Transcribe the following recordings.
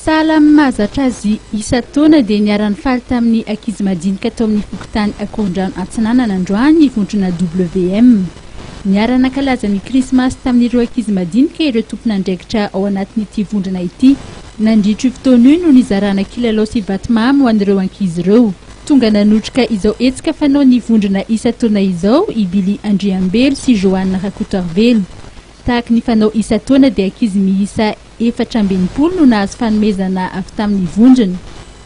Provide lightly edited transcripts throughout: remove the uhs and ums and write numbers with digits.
Sahala mahazatra azy isa-taona dia niaran'ny faly tamin'ny ankizy madinika tao amin'ny fokontany Akorondrano Atsinanana androany ivondrona WM. Niarana kalaza ny Krismasy tamin'ireo ankizy madinika ireo tompon'andraikitra ao anatin'ity vondrona ity. Nandritro fotoana io no nizarana kilalao sy vatomamy ho an'ireo ankizy ireo. Tonga nanotrika izao hetsika fanao ny vondrona isa-taona izao i Billy Andriambelo sy Joanna Rakotorvelo. Tahaka ny fanao isa-taona dia ankizy miisa 480 no nahazo fanomezana avy tamin'ny vondrona.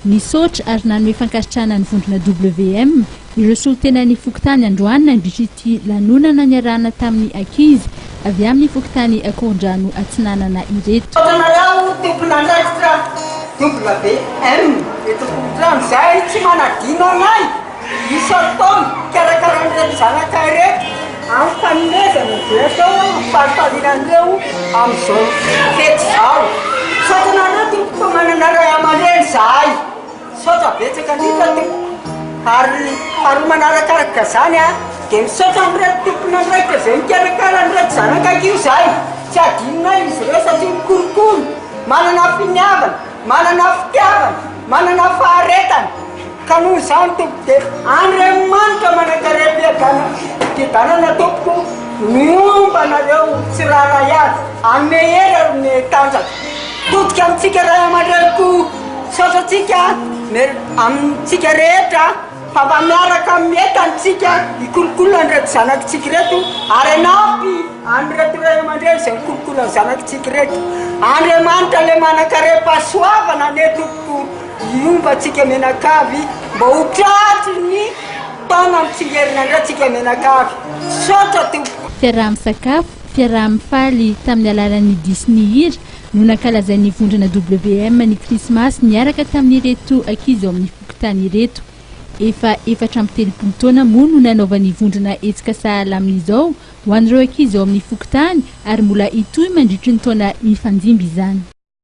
Nisaotra ary nanome fankasitrahana ny vondrona WM ireo solontenan'ny fokontany androany nandritra ity lanonana niarahana tamin'ny ankizy avy amin'ny fokontany Akorondrano Atsinanana ireto. Tompon'andraikitra WM eto Akorondrano zay tsy manadino anay isa-taona karakaran'ireto zanaka ireto amin'ny fanomezana reto fahafalinandreo amin'izao fety zao. Saotra nareo tompo manana ray aman-dreny zahay, saotra betsaka indrindra tompo ary faharoa manarakaraka zany dia misaotra amin'ireto tompon'andraikitra izay mikarakara zanaka akio zay. Tsy adinonay izy ireo satria mikolokolo, manana finiavana, manana fitiavana, manana faharetana. Ka noho izany tompo dia Andriamanitra manankarem-piadanana tompoko miomba anareo tsy raharay azy, anome hery ny tanjaka. Totika amintsika ray aman-dreniko, saotratsika amintsika rehetra fa mba miaraka mientantsika hikolokolo an'ireto zanakitsika reto ary anampy an'ireto ray aman-dreny izay mikolokolo ny zanakitsika reto. Andriamanitra le manankarem-pahasoavana ne tompoko iomba antsika menakavy mba ho tratry ny taona mitsingerin antsika menakavy. Saotra tompoko. Fiaraha-misakafo, fiaraha-mifaly tamin'ny alalan'ny Disney hira no nankalazain'ny vondrona WM ny Krismasy niaraka tamin'ireto ankizy ao amin'ny fokontany ireto. Efa 430 taona moa no nanaovan'ny vondrona hetsika sahalamina izao ho an'ireo ankizy ao amin'ny fokontany ary mbola hitohy mandritry ny taona mifandimby izany.